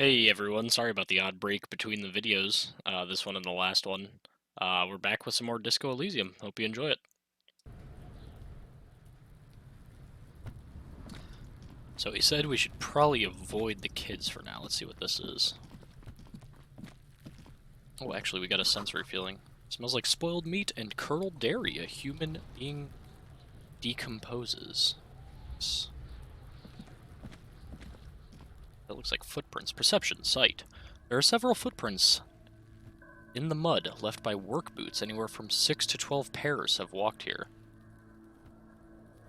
Hey everyone, sorry about the odd break between the videos, this one and the last one. We're back with some more Disco Elysium. Hope you enjoy it. So he said we should probably avoid the kids for now. Let's see what this is. Oh, actually, we got a sensory feeling. Smells like spoiled meat and curdled dairy. A human being decomposes. That looks like footprints. Perception, sight. There are several footprints in the mud left by work boots. Anywhere from 6 to 12 pairs have walked here.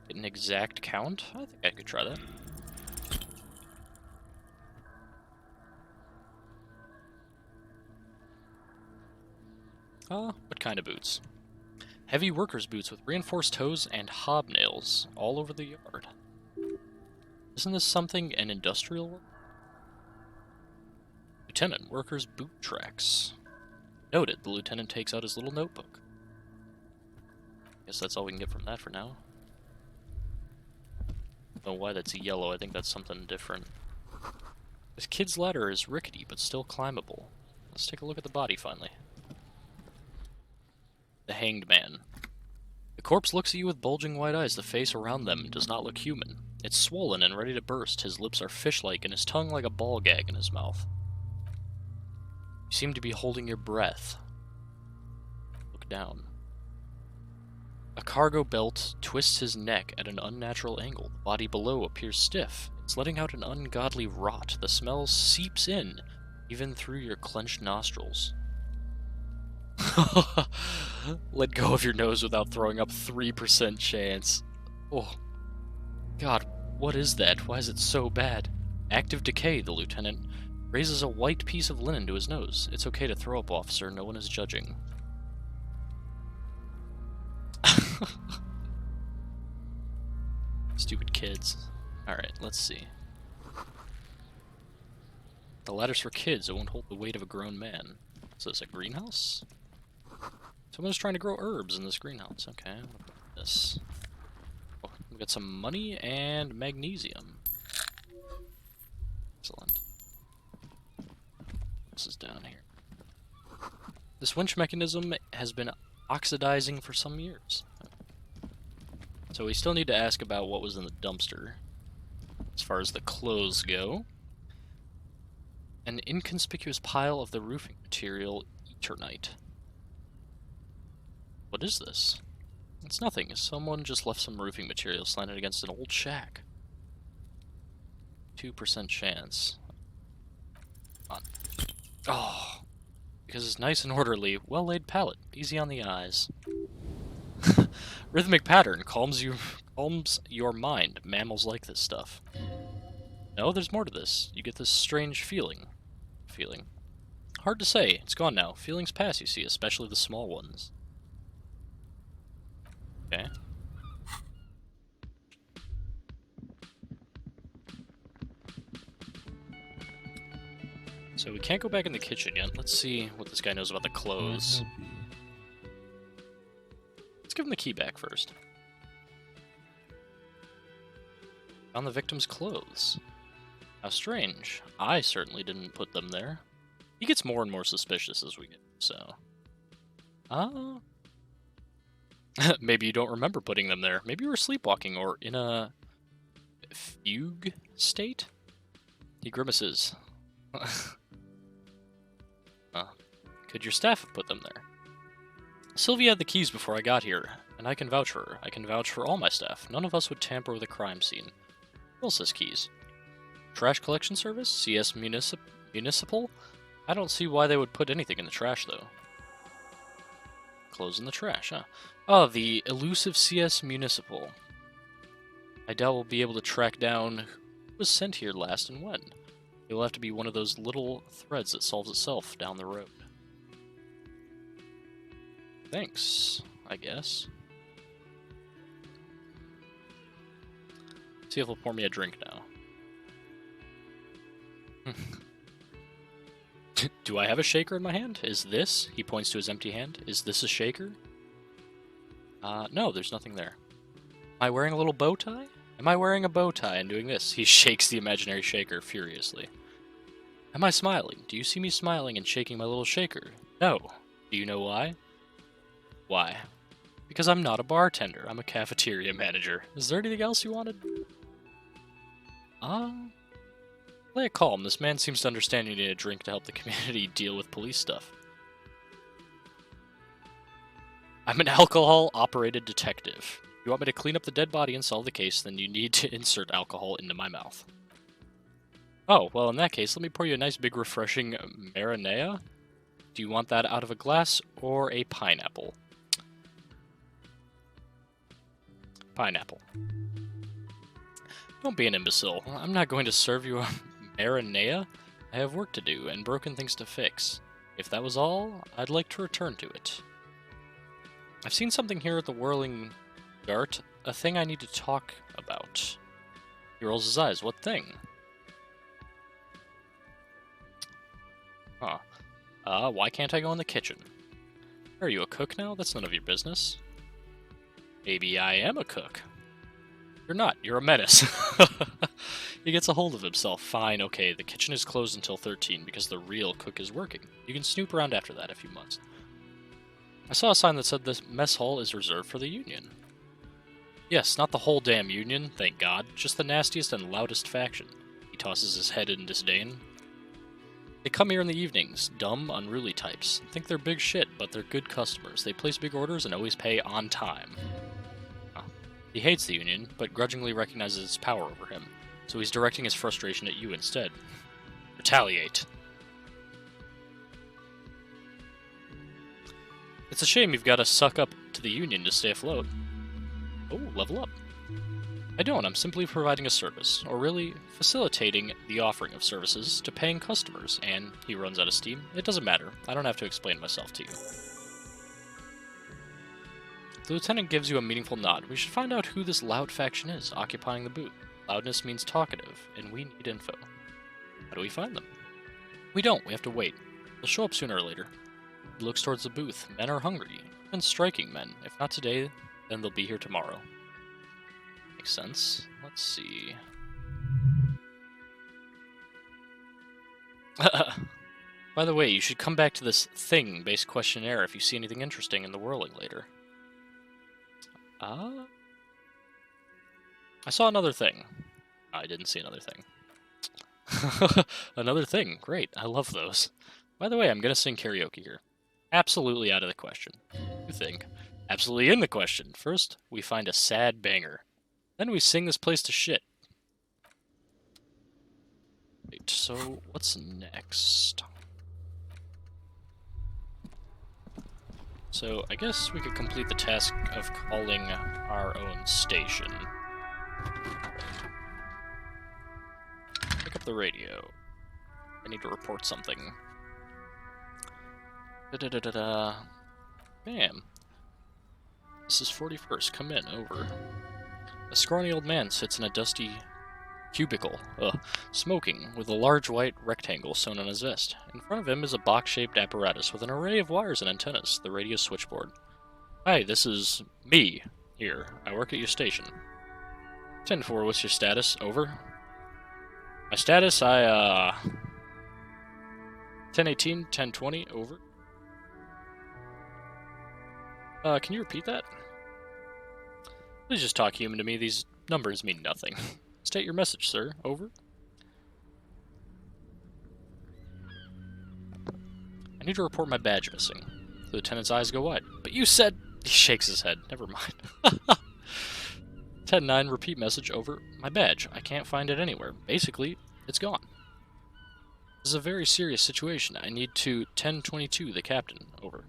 Get an exact count? I think I could try that. What kind of boots? Heavy workers' boots with reinforced toes and hobnails all over the yard. Isn't this something an industrial work? Lieutenant, workers' boot tracks. Noted, the lieutenant takes out his little notebook. Guess that's all we can get from that for now. Don't know why that's yellow, I think that's something different. This kid's ladder is rickety, but still climbable. Let's take a look at the body finally. The hanged man. The corpse looks at you with bulging white eyes. The face around them does not look human. It's swollen and ready to burst. His lips are fish-like and his tongue like a ball gag in his mouth. You seem to be holding your breath. Look down. A cargo belt twists his neck at an unnatural angle. The body below appears stiff. It's letting out an ungodly rot. The smell seeps in, even through your clenched nostrils. Let go of your nose without throwing up 3% chance. Oh, God, what is that? Why is it so bad? Active decay, the lieutenant raises a white piece of linen to his nose. It's okay to throw up, officer. No one is judging. Stupid kids. Alright, let's see. The ladder's for kids. It won't hold the weight of a grown man. Is this a greenhouse? Someone's trying to grow herbs in this greenhouse. Okay, I'm gonna put this. Oh, we got some money and magnesium. Excellent. This is down here. This winch mechanism has been oxidizing for some years. So we still need to ask about what was in the dumpster. As far as the clothes go. An inconspicuous pile of the roofing material, Eternite. What is this? It's nothing. Someone just left some roofing material slanted against an old shack. 2% chance. Come on. Oh, because it's nice and orderly. Well-laid palette. Easy on the eyes. Rhythmic pattern calms your mind. Mammals like this stuff. No, there's more to this. You get this strange feeling. Hard to say. It's gone now. Feelings pass, you see, especially the small ones. Okay. So we can't go back in the kitchen yet. Let's see what this guy knows about the clothes. Let's give him the key back first. Found the victim's clothes. How strange. I certainly didn't put them there. He gets more and more suspicious as we get, so... maybe you don't remember putting them there. Maybe you were sleepwalking or in a... fugue state? He grimaces. Could your staff have put them there? Sylvia had the keys before I got here, and I can vouch for her. I can vouch for all my staff. None of us would tamper with a crime scene. Who else has keys? Trash collection service? CS Municipal? I don't see why they would put anything in the trash, though. Clothes in the trash, huh? Oh, the elusive CS Municipal. I doubt we'll be able to track down who was sent here last and when. It will have to be one of those little threads that solves itself down the road. Thanks, I guess. See if he'll pour me a drink now. Do I have a shaker in my hand? Is this? He points to his empty hand. Is this a shaker? No, there's nothing there. Am I wearing a little bow tie? Am I wearing a bow tie and doing this? He shakes the imaginary shaker furiously. Am I smiling? Do you see me smiling and shaking my little shaker? No. Do you know why? Why? Because I'm not a bartender. I'm a cafeteria manager. Is there anything else you wanted? Play it calm. This man seems to understand you need a drink to help the community deal with police stuff. I'm an alcohol-operated detective. You want me to clean up the dead body and solve the case, then you need to insert alcohol into my mouth. Oh, well in that case, let me pour you a nice big refreshing marinara. Do you want that out of a glass or a pineapple? Pineapple. Don't be an imbecile. I'm not going to serve you a marinara. I have work to do and broken things to fix. If that was all, I'd like to return to it. I've seen something here at the Whirling Dart, a thing I need to talk about. He rolls his eyes. What thing? Huh. Why can't I go in the kitchen? Are you a cook now? That's none of your business. Maybe I am a cook. You're not. You're a menace. He gets a hold of himself. Fine, okay, the kitchen is closed until 13 because the real cook is working. You can snoop around after that if you must. I saw a sign that said this mess hall is reserved for the Union. Yes, not the whole damn Union, thank God. Just the nastiest and loudest faction. He tosses his head in disdain. They come here in the evenings, dumb, unruly types. Think they're big shit, but they're good customers. They place big orders and always pay on time. He hates the Union, but grudgingly recognizes its power over him, so he's directing his frustration at you instead. Retaliate. It's a shame you've got to suck up to the Union to stay afloat. Oh, level up. I don't, I'm simply providing a service, or really, facilitating the offering of services to paying customers, and he runs out of steam. It doesn't matter, I don't have to explain myself to you. The lieutenant gives you a meaningful nod. We should find out who this loud faction is, occupying the booth. Loudness means talkative, and we need info. How do we find them? We don't, we have to wait. They'll show up sooner or later. He looks towards the booth. Men are hungry, even striking men. If not today, then they'll be here tomorrow. Makes sense. Let's see. By the way, you should come back to this thing-based questionnaire if you see anything interesting in the whirling later. I saw another thing. I didn't see another thing. Another thing. Great. I love those. By the way, I'm going to sing karaoke here. Absolutely out of the question. You think? Absolutely in the question. First, we find a sad banger. Then we sing this place to shit. Wait, so what's next? So, I guess we could complete the task of calling our own station. Pick up the radio. I need to report something. Da-da-da-da-da. Bam. This is 41st. Come in. Over. A scrawny old man sits in a dusty cubicle, smoking, with a large white rectangle sewn on his vest. In front of him is a box-shaped apparatus with an array of wires and antennas, the radio switchboard. Hi, this is me, here. I work at your station. 10-4, what's your status? Over. My status, 10-18, 10-20, over. Can you repeat that? Please just talk human to me, these numbers mean nothing. State your message, sir. Over. I need to report my badge missing. The lieutenant's eyes go wide. But you said... He shakes his head. Never mind. 10-9, repeat message. Over. My badge. I can't find it anywhere. Basically, it's gone. This is a very serious situation. I need to 10-22, the captain. Over.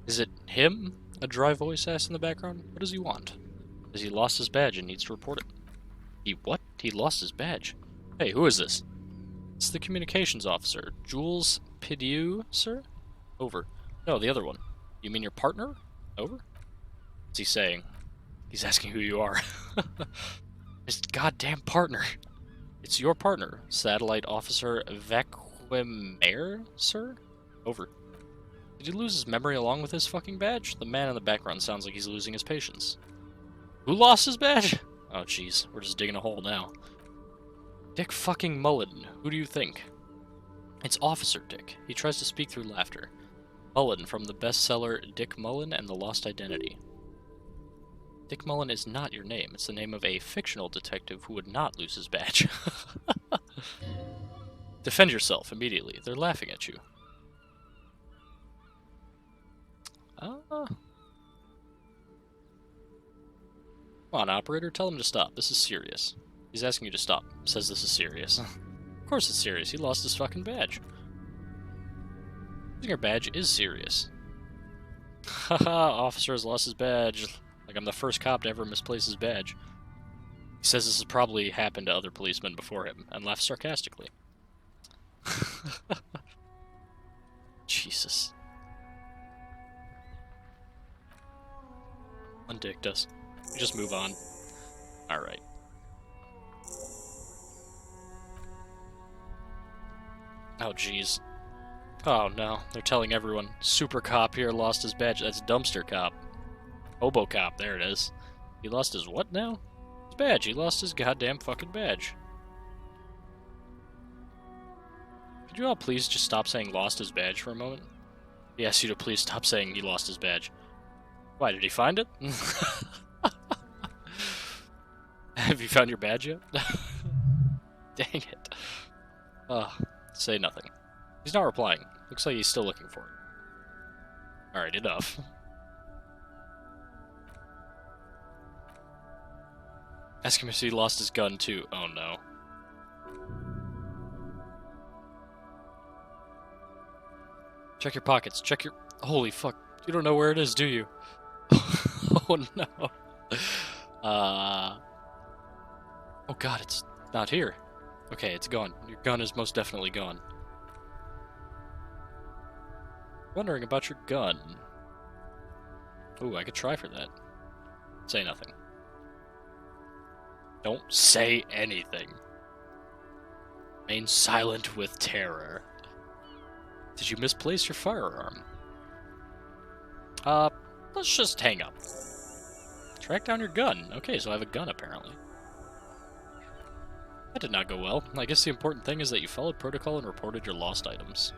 Is it him? A dry voice asks in the background. What does he want? Has he lost his badge and needs to report it? He what? He lost his badge. Hey, who is this? It's the communications officer. Jules Pidieu, sir? Over. No, the other one. You mean your partner? Over. What's he saying? He's asking who you are. His goddamn partner. It's your partner, Satellite Officer Vacuumare, sir? Over. Did he lose his memory along with his fucking badge? The man in the background sounds like he's losing his patience. Who lost his badge? Oh, jeez. We're just digging a hole now. Dick fucking Mullen. Who do you think? It's Officer Dick. He tries to speak through laughter. Mullen from the bestseller Dick Mullen and the Lost Identity. Dick Mullen is not your name. It's the name of a fictional detective who would not lose his badge. Defend yourself immediately. They're laughing at you. Come on, operator. Tell him to stop. This is serious. He's asking you to stop. Says this is serious. Of course it's serious. He lost his fucking badge. Losing your badge is serious. Haha, officer has lost his badge. Like I'm the first cop to ever misplace his badge. He says this has probably happened to other policemen before him, and laughs sarcastically. Jesus. Undict us. We just move on. Alright. Oh, jeez. Oh, no. They're telling everyone. Super cop here lost his badge. That's dumpster cop. Hobo cop. There it is. He lost his what now? His badge. He lost his goddamn fucking badge. Could you all please just stop saying lost his badge for a moment? He asks you to please stop saying he lost his badge. Why, did he find it? Have you found your badge yet? Dang it. Say nothing. He's not replying. Looks like he's still looking for it. Alright, enough. Ask him if he lost his gun too. Oh no. Check your pockets. Check your... Holy fuck. You don't know where it is, do you? Oh no. Oh god, it's not here. Okay, it's gone. Your gun is most definitely gone. Wondering about your gun. Ooh, I could try for that. Say nothing. Don't say anything. Remain silent with terror. Did you misplace your firearm? Let's just hang up. Track down your gun. Okay, so I have a gun, apparently. That did not go well. I guess the important thing is that you followed protocol and reported your lost items.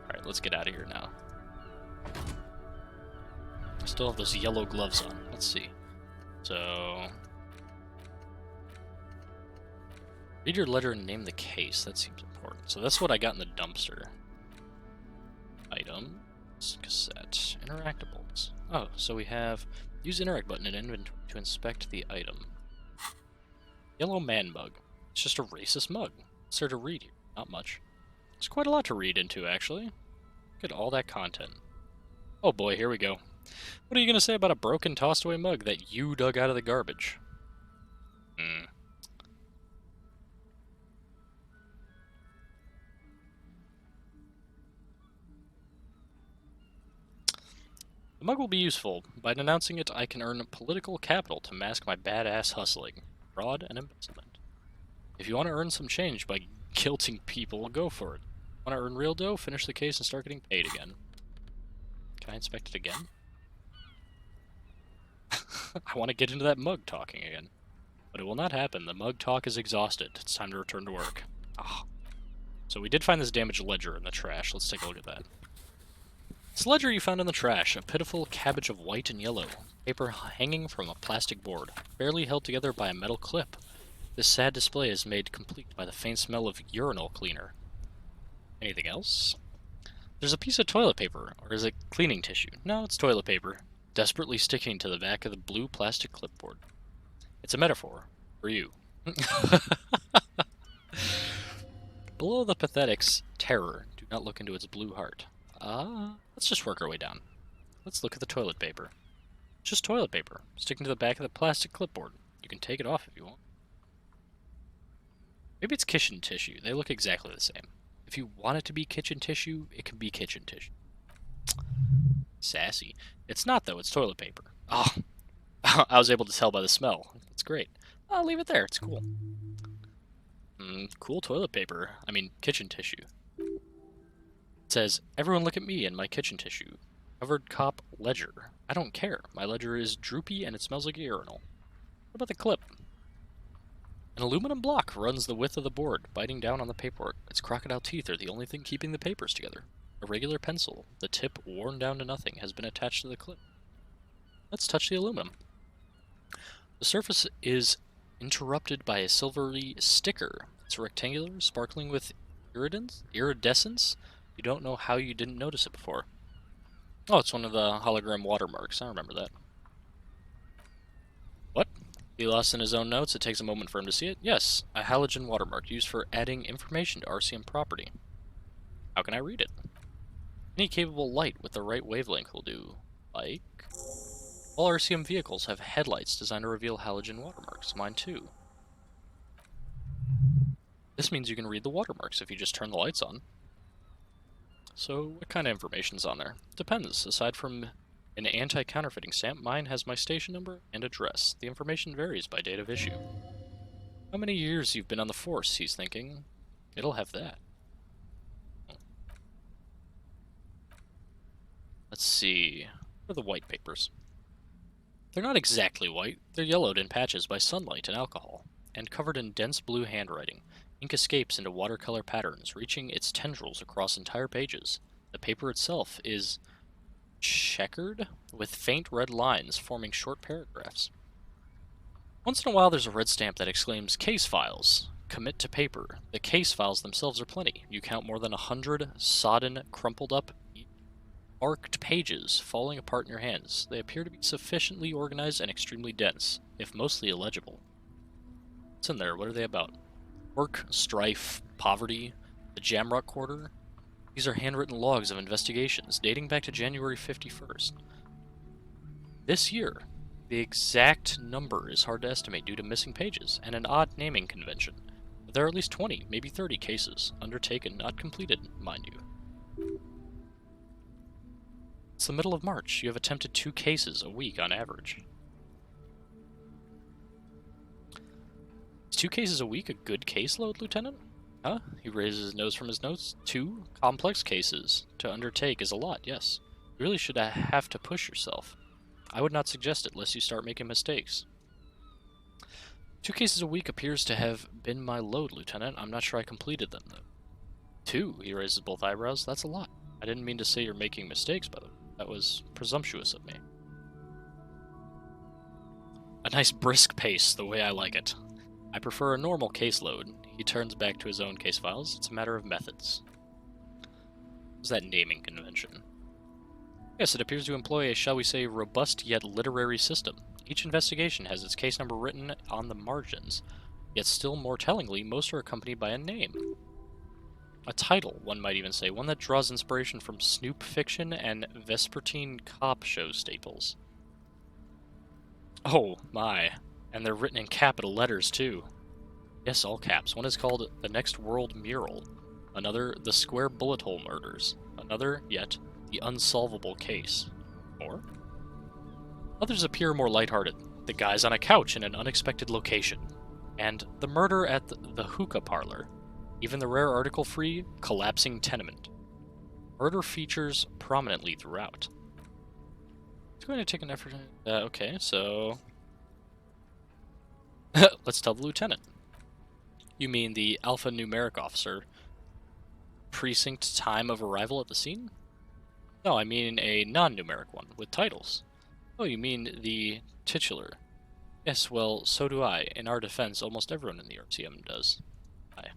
Alright, let's get out of here now. I still have those yellow gloves on. Let's see. So... read your letter and name the case. That seems important. So that's what I got in the dumpster. Items, cassette, interactables. Oh, so we have use interact button in inventory to inspect the item. Yellow man mug. It's just a racist mug. What's there to read here? Not much. There's quite a lot to read into, actually. Look at all that content. Oh boy, here we go. What are you going to say about a broken, tossed-away mug that you dug out of the garbage? The mug will be useful. By denouncing it, I can earn political capital to mask my badass hustling, fraud, and embezzlement. If you want to earn some change by guilting people, go for it. Want to earn real dough? Finish the case and start getting paid again. Can I inspect it again? I want to get into that mug talking again. But it will not happen. The mug talk is exhausted. It's time to return to work. Oh. So we did find this damaged ledger in the trash. Let's take a look at that. This ledger you found in the trash, a pitiful cabbage of white and yellow, paper hanging from a plastic board, barely held together by a metal clip. This sad display is made complete by the faint smell of urinal cleaner. Anything else? There's a piece of toilet paper, or is it cleaning tissue? No, it's toilet paper, desperately sticking to the back of the blue plastic clipboard. It's a metaphor for you. Below the pathetic's terror, do not look into its blue heart. Let's just work our way down. Let's look at the toilet paper. It's just toilet paper, sticking to the back of the plastic clipboard. You can take it off if you want. Maybe it's kitchen tissue. They look exactly the same. If you want it to be kitchen tissue, it can be kitchen tissue. Sassy. It's not, though. It's toilet paper. Oh, I was able to tell by the smell. That's great. I'll leave it there. It's cool. Cool toilet paper. I mean, kitchen tissue. It says, everyone look at me and my kitchen tissue. Covered cop ledger. I don't care. My ledger is droopy and it smells like a urinal. What about the clip? An aluminum block runs the width of the board, biting down on the paperwork. Its crocodile teeth are the only thing keeping the papers together. A regular pencil, the tip worn down to nothing, has been attached to the clip. Let's touch the aluminum. The surface is interrupted by a silvery sticker. It's rectangular, sparkling with iridescence. You don't know how you didn't notice it before. Oh, it's one of the hologram watermarks. I remember that. What? He lost in his own notes. It takes a moment for him to see it. Yes, a halogen watermark used for adding information to RCM property. How can I read it? Any capable light with the right wavelength will do. Like... All RCM vehicles have headlights designed to reveal halogen watermarks. Mine too. This means you can read the watermarks if you just turn the lights on. So, what kind of information's on there? Depends. Aside from an anti-counterfeiting stamp, mine has my station number and address. The information varies by date of issue. How many years you've been on the force, he's thinking. It'll have that. Let's see. What are the white papers? They're not exactly white. They're yellowed in patches by sunlight and alcohol, and covered in dense blue handwriting. Ink escapes into watercolor patterns, reaching its tendrils across entire pages. The paper itself is checkered, with faint red lines forming short paragraphs. Once in a while there's a red stamp that exclaims, "Case files. Commit to paper." The case files themselves are plenty. You count more than 100 sodden, crumpled up, arced pages falling apart in your hands. They appear to be sufficiently organized and extremely dense, if mostly illegible. What's in there? What are they about? Work, strife, poverty, the Jamrock Quarter. These are handwritten logs of investigations dating back to January 51st. This year, the exact number is hard to estimate due to missing pages and an odd naming convention. But there are at least 20, maybe 30 cases, undertaken, not completed, mind you. It's the middle of March. You have attempted 2 cases a week on average. Is 2 cases a week a good caseload, Lieutenant? Huh? He raises his nose from his notes. 2 complex cases to undertake is a lot, yes. You really should have to push yourself. I would not suggest it unless you start making mistakes. 2 cases a week appears to have been my load, Lieutenant. I'm not sure I completed them, though. 2? He raises both eyebrows. That's a lot. I didn't mean to say you're making mistakes, by the way. That was presumptuous of me. A nice brisk pace, the way I like it. I prefer a normal caseload. He turns back to his own case files. It's a matter of methods. What's that naming convention? Yes, it appears to employ a, shall we say, robust yet literary system. Each investigation has its case number written on the margins, yet still more tellingly, most are accompanied by a name. A title, one might even say, one that draws inspiration from Snoop fiction and Vespertine cop show staples. Oh, my. And they're written in capital letters, too. Yes, all caps. One is called The Next World Mural. Another, The Square Bullet Hole Murders. Another, yet, The Unsolvable Case. Or? Others appear more lighthearted. The Guys on a Couch in an Unexpected Location. And The Murder at the Hookah Parlor. Even the rare article-free Collapsing Tenement. Murder features prominently throughout. It's going to take an effort. Okay, so... Let's tell the lieutenant. You mean the alphanumeric officer? Precinct time of arrival at the scene? No, I mean a non-numeric one, with titles. Oh, you mean the titular. Yes, well, so do I. In our defense, almost everyone in the RCM does. Aye.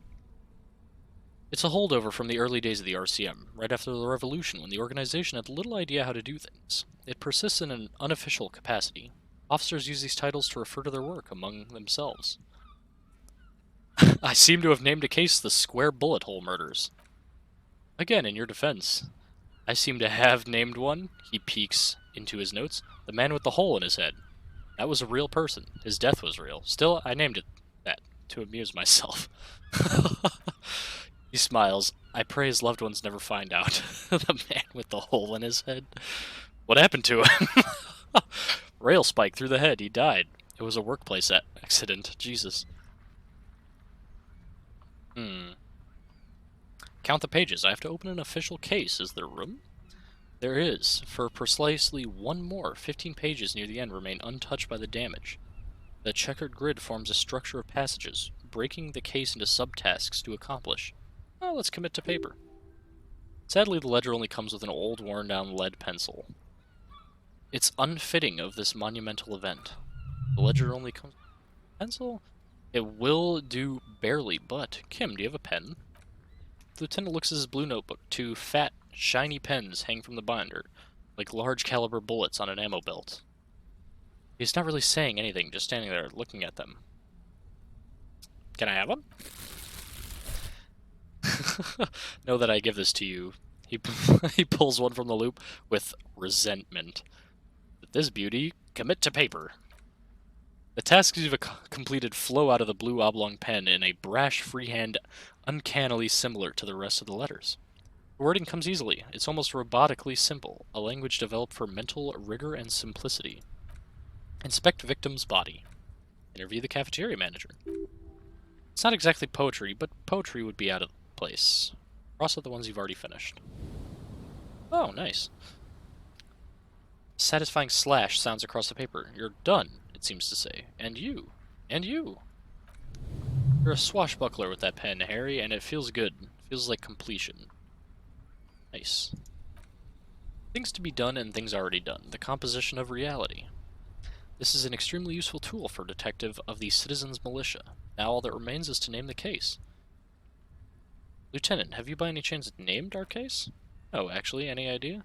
It's a holdover from the early days of the RCM, right after the revolution, when the organization had little idea how to do things. It persists in an unofficial capacity. Officers use these titles to refer to their work among themselves. I seem to have named a case the Square Bullet Hole Murders. Again, in your defense, I seem to have named one. He peeks into his notes. The man with the hole in his head. That was a real person. His death was real. Still, I named it that, to amuse myself. He smiles. I pray his loved ones never find out. The man with the hole in his head. What happened to him? Rail spike through the head. He died. It was a workplace accident. Jesus. Count the pages. I have to open an official case. Is there room? There is. For precisely one more, 15 pages near the end remain untouched by the damage. The checkered grid forms a structure of passages, breaking the case into subtasks to accomplish. Well, let's commit to paper. Sadly, the ledger only comes with an old, worn-down lead pencil. It's unfitting of this monumental event. The ledger only comes with a pencil? It will do barely, but... Kim, do you have a pen? The lieutenant looks at his blue notebook. 2 fat, shiny pens hang from the binder, like large-caliber bullets on an ammo belt. He's not really saying anything, just standing there looking at them. Can I have one? Know that I give this to you. He pulls one from the loop with resentment. With this beauty, commit to paper. The tasks you've completed flow out of the blue oblong pen in a brash freehand uncannily similar to the rest of the letters. The wording comes easily. It's almost robotically simple, a language developed for mental rigor and simplicity. Inspect victim's body. Interview the cafeteria manager. It's not exactly poetry, but poetry would be out of place. Cross out the ones you've already finished. Oh, nice. Satisfying slash sounds across the paper. You're done, it seems to say. And you. And you. You're a swashbuckler with that pen, Harry, and it feels good. It feels like completion. Nice. Things to be done and things already done. The composition of reality. This is an extremely useful tool for a detective of the Citizens Militia. Now all that remains is to name the case. Lieutenant, have you by any chance named our case? Oh, actually, any idea?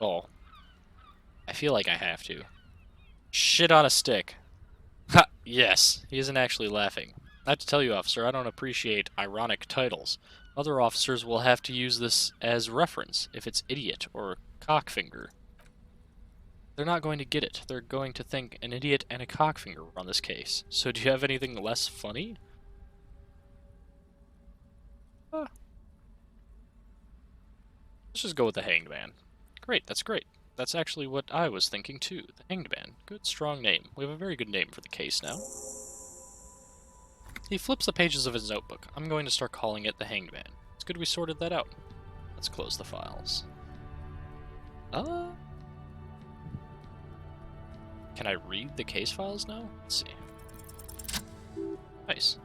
Oh. I feel like I have to. Shit on a stick. Ha! Yes, he isn't actually laughing. I have to tell you, officer, I don't appreciate ironic titles. Other officers will have to use this as reference if it's idiot or cockfinger. They're not going to get it. They're going to think an idiot and a cockfinger were on this case. So do you have anything less funny? Let's just go with the Hanged Man. Great, that's great. That's actually what I was thinking too. The Hanged Man. Good, strong name. We have a very good name for the case now. He flips the pages of his notebook. I'm going to start calling it the Hanged Man. It's good we sorted that out. Let's close the files. Can I read the case files now? Let's see. Nice.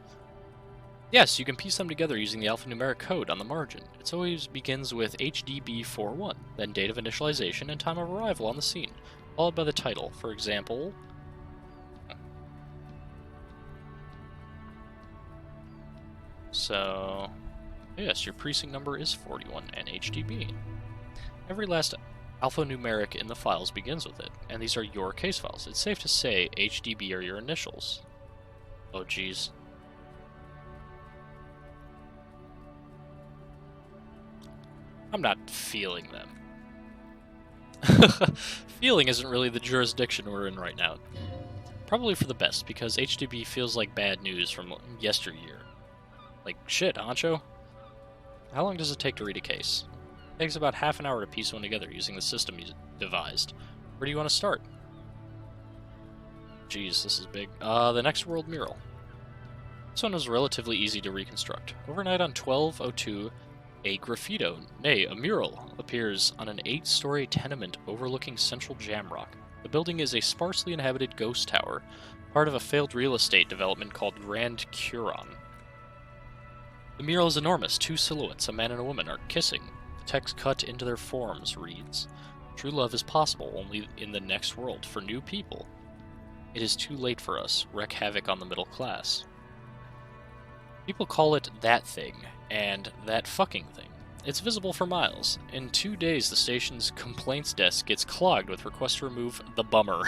Yes, you can piece them together using the alphanumeric code on the margin. It always begins with HDB41, then date of initialization and time of arrival on the scene, followed by the title. For example... So... Yes, your precinct number is 41 and HDB. Every last alphanumeric in the files begins with it, and these are your case files. It's safe to say HDB are your initials. Oh, geez. I'm not feeling them. Feeling isn't really the jurisdiction we're in right now. Probably for the best, because HDB feels like bad news from yesteryear. Like, shit, honcho. How long does it take to read a case? It takes about half an hour to piece one together using the system you devised. Where do you want to start? Jeez, this is big. The Next World mural. This one was relatively easy to reconstruct. Overnight on 12/02, a graffito, nay, a mural, appears on an 8-story tenement overlooking central Jamrock. The building is a sparsely inhabited ghost tower, part of a failed real estate development called Grand Curon. The mural is enormous. 2 silhouettes, a man and a woman, are kissing. The text cut into their forms reads, "True love is possible only in the next world for new people. It is too late for us. Wreak havoc on the middle class." People call it that thing, and that fucking thing. It's visible for miles. In 2 days, the station's complaints desk gets clogged with requests to remove the bummer.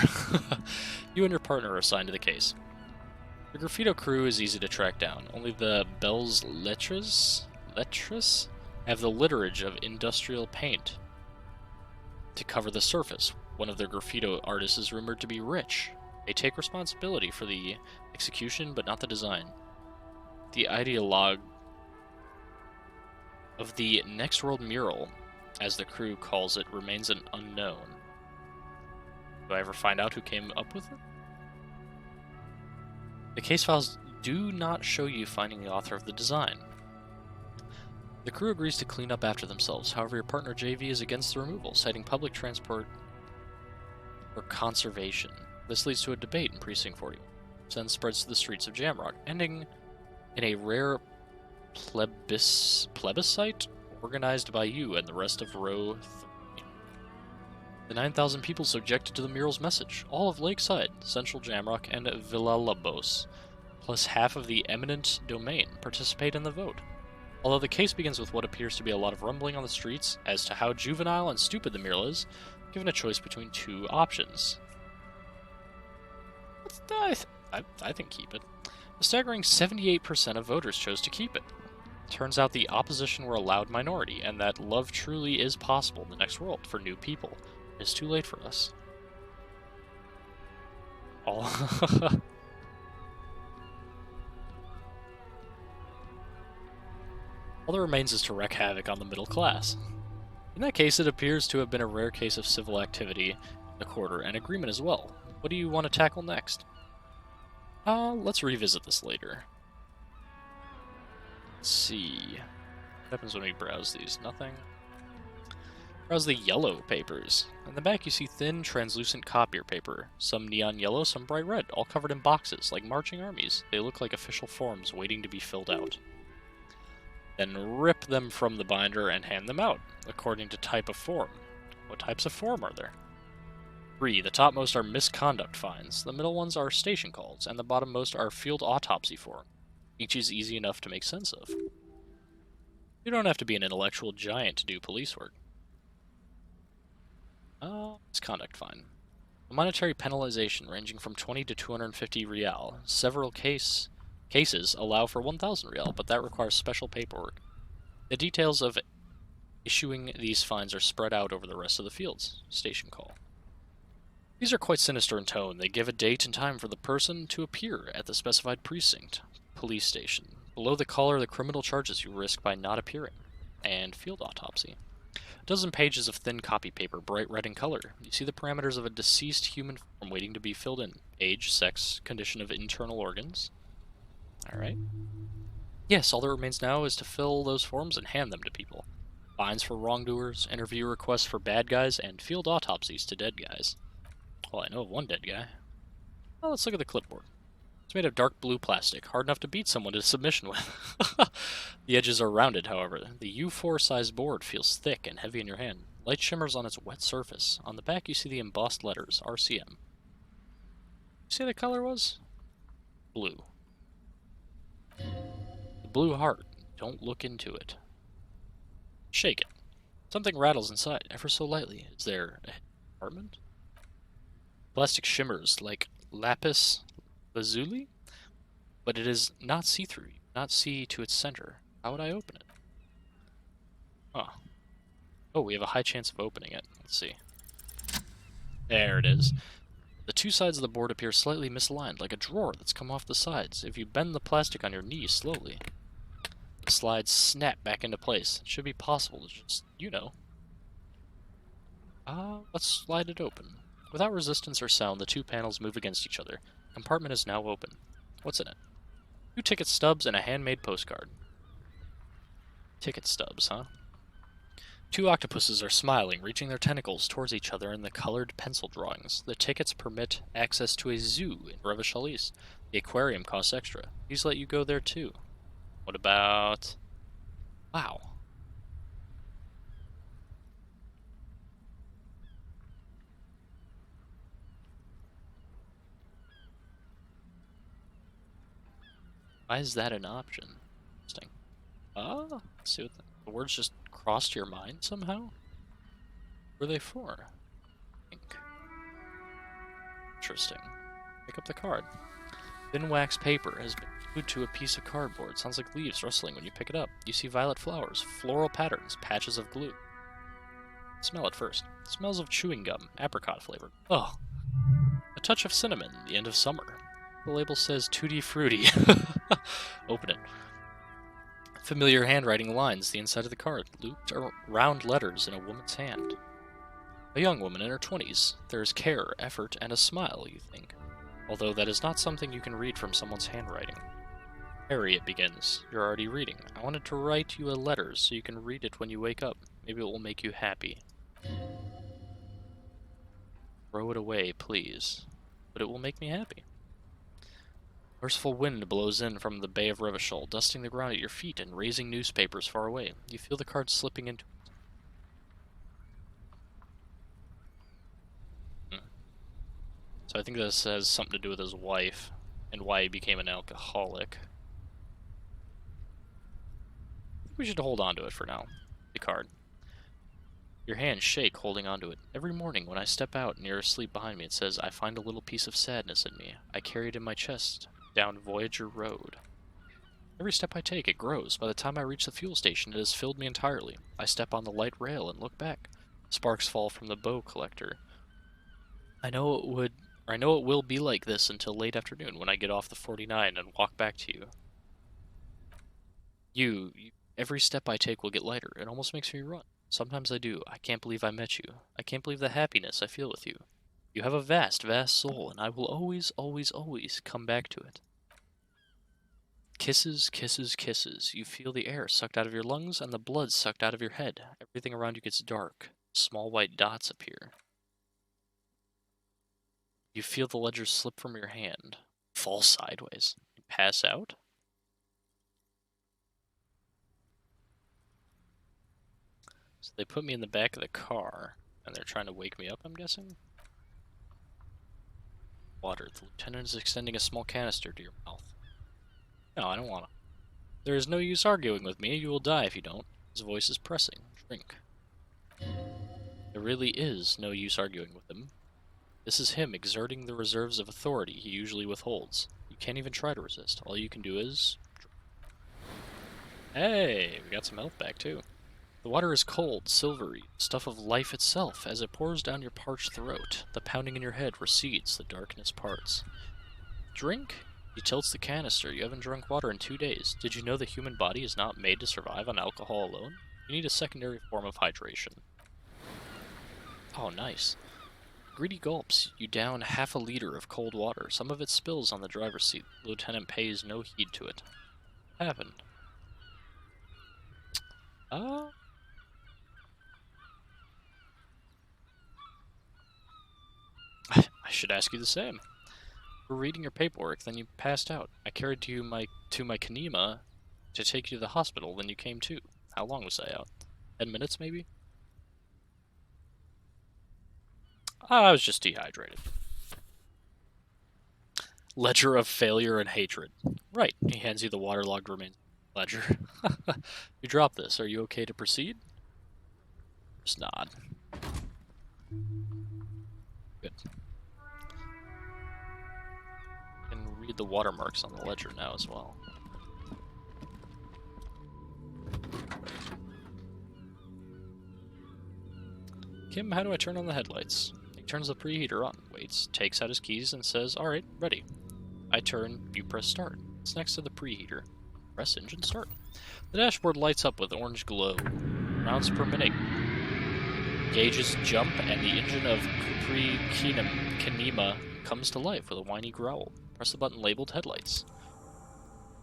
You and your partner are assigned to the case. The graffito crew is easy to track down. Only the belles lettres have the litterage of industrial paint to cover the surface. One of their graffito artists is rumored to be rich. They take responsibility for the execution, but not the design. The ideologue of the Next World mural, as the crew calls it, remains an unknown. Do I ever find out who came up with it? The case files do not show you finding the author of the design. The crew agrees to clean up after themselves. However, your partner JV is against the removal, citing public transport for conservation. This leads to a debate in Precinct 40, which then spreads to the streets of Jamrock, ending in a rare plebiscite organized by you and the rest of Row 3. The 9,000 people subjected to the mural's message, all of Lakeside, Central Jamrock, and Villalobos, plus half of the eminent domain, participate in the vote. Although the case begins with what appears to be a lot of rumbling on the streets as to how juvenile and stupid the mural is, given a choice between two options. I think keep it. A staggering 78% of voters chose to keep it. Turns out the opposition were a loud minority, and that love truly is possible in the next world for new people. It's too late for us. All that remains is to wreak havoc on the middle class. In that case, it appears to have been a rare case of civil activity in the quarter and agreement as well. What do you want to tackle next? Let's revisit this later. Let's see. What happens when we browse these? Nothing. Browse the yellow papers. In the back you see thin, translucent copier paper. Some neon yellow, some bright red, all covered in boxes, like marching armies. They look like official forms waiting to be filled out. Then rip them from the binder and hand them out, according to type of form. What types of form are there? 3. The topmost are misconduct fines, the middle ones are station calls, and the bottommost are field autopsy form. Each is easy enough to make sense of. You don't have to be an intellectual giant to do police work. Misconduct fine. A monetary penalization ranging from 20 to 250 real. Several cases allow for 1,000 real, but that requires special paperwork. The details of issuing these fines are spread out over the rest of the fields. Station call. These are quite sinister in tone. They give a date and time for the person to appear at the specified precinct. Police station. Below the call are the criminal charges you risk by not appearing. And field autopsy. A dozen pages of thin copy paper, bright red in color. You see the parameters of a deceased human form waiting to be filled in. Age, sex, condition of internal organs. Alright. Yes, all that remains now is to fill those forms and hand them to people. Fines for wrongdoers, interview requests for bad guys, and field autopsies to dead guys. Well, I know of one dead guy. Well, let's look at the clipboard. It's made of dark blue plastic, hard enough to beat someone to submission with. The edges are rounded, however. The U4 sized board feels thick and heavy in your hand. Light shimmers on its wet surface. On the back you see the embossed letters, RCM. See what the color was? Blue. The blue heart. Don't look into it. Shake it. Something rattles inside, ever so lightly. Is there a compartment? Plastic shimmers like lapis lazuli, but it is not see-through. You cannot see to its center. How would I open it? Huh. Oh, we have a high chance of opening it. Let's see. There it is. The two sides of the board appear slightly misaligned, like a drawer that's come off the sides. If you bend the plastic on your knee slowly, the slides snap back into place. It should be possible to just, let's slide it open. Without resistance or sound, the two panels move against each other. The compartment is now open. What's in it? 2 ticket stubs and a handmade postcard. Ticket stubs, huh? 2 octopuses are smiling, reaching their tentacles towards each other in the colored pencil drawings. The tickets permit access to a zoo in Revichalis. The aquarium costs extra. These let you go there too. What about... Wow. Why is that an option? Interesting. Let's see what the words just crossed your mind somehow? What were they for? Ink. Interesting. Pick up the card. Thin wax paper has been glued to a piece of cardboard. Sounds like leaves rustling when you pick it up. You see violet flowers, floral patterns, patches of glue. Smell it first. It smells of chewing gum, apricot flavored. Oh. A touch of cinnamon, the end of summer. The label says Tutti Frutti. Open it. Familiar handwriting lines the inside of the card, looped round letters in a woman's hand. A young woman in her 20s. There is care, effort, and a smile, you think. Although that is not something you can read from someone's handwriting. Harry, it begins. You're already reading. I wanted to write you a letter so you can read it when you wake up. Maybe it will make you happy. Throw it away, please. but it will make me happy. Merciful wind blows in from the Bay of Revachol, dusting the ground at your feet and raising newspapers far away. You feel the card slipping into it. So I think this has something to do with his wife and why he became an alcoholic. I think we should hold on to it for now. The card. Your hands shake holding onto it. Every morning when I step out and you're asleep behind me, it says, I find a little piece of sadness in me. I carry it in my chest, down Voyager Road. Every step I take, it grows. By the time I reach the fuel station, it has filled me entirely. I step on the light rail and look back. Sparks fall from the bow collector. I know it will be like this until late afternoon when I get off the 49 and walk back to you. Every step I take will get lighter. It almost makes me run. Sometimes I do. I can't believe I met you. I can't believe the happiness I feel with you. You have a vast, vast soul, and I will always, always, always come back to it. Kisses, kisses, kisses. You feel the air sucked out of your lungs and the blood sucked out of your head. Everything around you gets dark. Small white dots appear. You feel the ledger slip from your hand, fall sideways, and pass out. So they put me in the back of the car, and they're trying to wake me up, I'm guessing? Water. The lieutenant is extending a small canister to your mouth. No, I don't want to. There is no use arguing with me. You will die if you don't. His voice is pressing. Drink. There really is no use arguing with him. This is him exerting the reserves of authority he usually withholds. You can't even try to resist. All you can do is drink. Hey, we got some health back too. The water is cold, silvery, stuff of life itself. As it pours down your parched throat, the pounding in your head recedes, the darkness parts. Drink? He tilts the canister. You haven't drunk water in 2 days. Did you know the human body is not made to survive on alcohol alone? You need a secondary form of hydration. Oh, nice. Greedy gulps. You down half a liter of cold water. Some of it spills on the driver's seat. The lieutenant pays no heed to it. What happened? I should ask you the same. You were reading your paperwork, then you passed out. I carried you to my Kanema to take you to the hospital, then you came to. How long was I out? 10 minutes, maybe? I was just dehydrated. Ledger of failure and hatred. Right. He hands you the waterlogged remains ledger. You drop this. Are you okay to proceed? Just nod. Good. You can read the watermarks on the ledger now as well. Kim, how do I turn on the headlights? He turns the preheater on, waits, takes out his keys, and says, alright, ready. I turn, you press start. It's next to the preheater. Press engine start. The dashboard lights up with orange glow. Rounds per minute. Gauges jump, and the engine of Capri Kanema comes to life with a whiny growl. Press the button labeled headlights.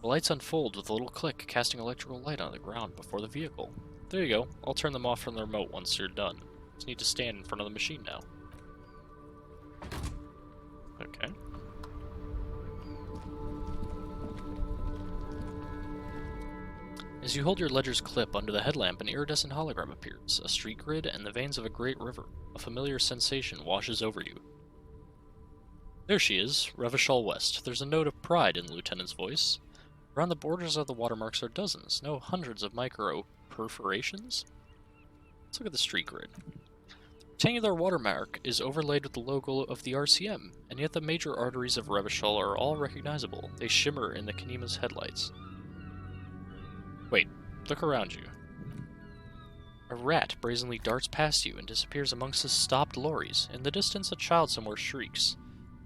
The lights unfold with a little click, casting electrical light on the ground before the vehicle. There you go. I'll turn them off from the remote once you're done. Just need to stand in front of the machine now. Okay. As you hold your ledger's clip under the headlamp, an iridescent hologram appears, a street grid, and the veins of a great river. A familiar sensation washes over you. There she is, Revachol West. There's a note of pride in the lieutenant's voice. Around the borders of the watermarks are dozens, no hundreds of micro perforations. Let's look at the street grid. The rectangular watermark is overlaid with the logo of the RCM, and yet the major arteries of Revachol are all recognizable. They shimmer in the Kanema's headlights. Wait, look around you. A rat brazenly darts past you and disappears amongst the stopped lorries. In the distance, a child somewhere shrieks.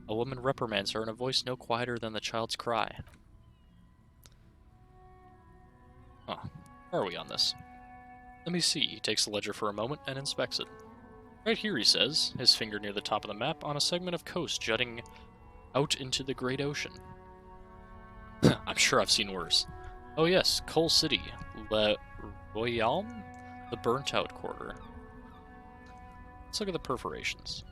A woman reprimands her in a voice no quieter than the child's cry. Huh. Where are we on this? Let me see. He takes the ledger for a moment and inspects it. Right here, he says, his finger near the top of the map, on a segment of coast jutting out into the great ocean. I'm sure I've seen worse. Oh yes, Coal City, Le Royaume, the burnt-out quarter. Let's look at the perforations.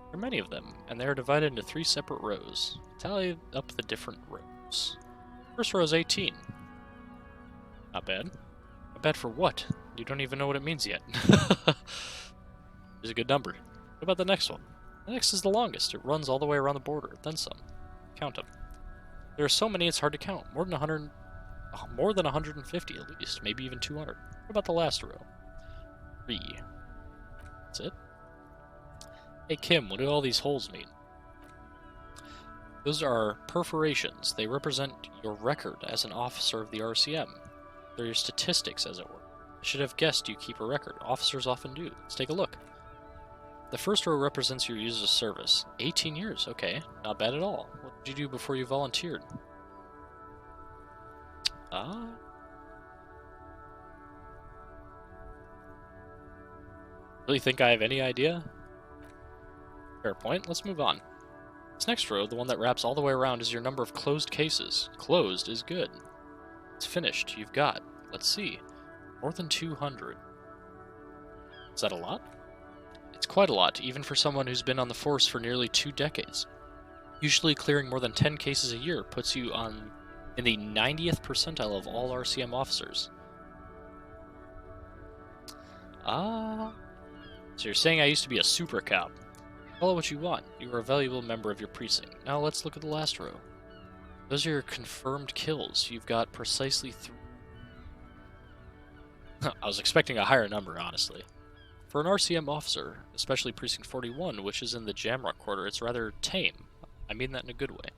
There are many of them, and they are divided into 3 separate rows. Tally up the different rows. First row is 18. Not bad. Not bad for what? You don't even know what it means yet. It's a good number. What about the next one? The next is the longest. It runs all the way around the border, then some. Count them. There are so many it's hard to count. More than 150 at least, maybe even 200. What about the last row? 3. That's it. Hey Kim, what do all these holes mean? Those are perforations. They represent your record as an officer of the RCM. They're your statistics, as it were. I should have guessed you keep a record. Officers often do. Let's take a look. The first row represents your years of service. 18 years, okay. Not bad at all. What did you do before you volunteered? Really think I have any idea? Fair point. Let's move on. This next row, the one that wraps all the way around, is your number of closed cases. Closed is good. It's finished. You've got, let's see, more than 200. Is that a lot? It's quite a lot, even for someone who's been on the force for nearly 2 decades. Usually clearing more than 10 cases a year puts you in the 90th percentile of all RCM officers. So you're saying I used to be a super cop. Call it what you want. You are a valuable member of your precinct. Now let's look at the last row. Those are your confirmed kills. You've got precisely 3. I was expecting a higher number, honestly. For an RCM officer, especially Precinct 41, which is in the Jamrock Quarter, it's rather tame. I mean that in a good way.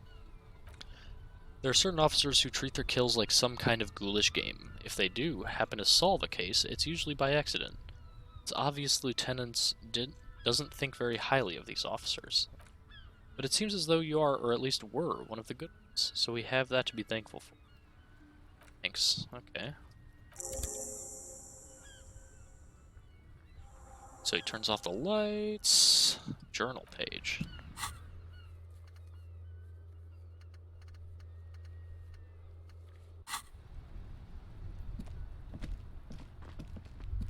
There are certain officers who treat their kills like some kind of ghoulish game. If they do happen to solve a case, it's usually by accident. It's obvious lieutenants doesn't think very highly of these officers. But it seems as though you are, or at least were, one of the good ones, so we have that to be thankful for. Thanks. Okay. So he turns off the lights. Journal page.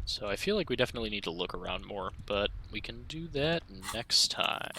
So I feel like we definitely need to look around more, but we can do that next time.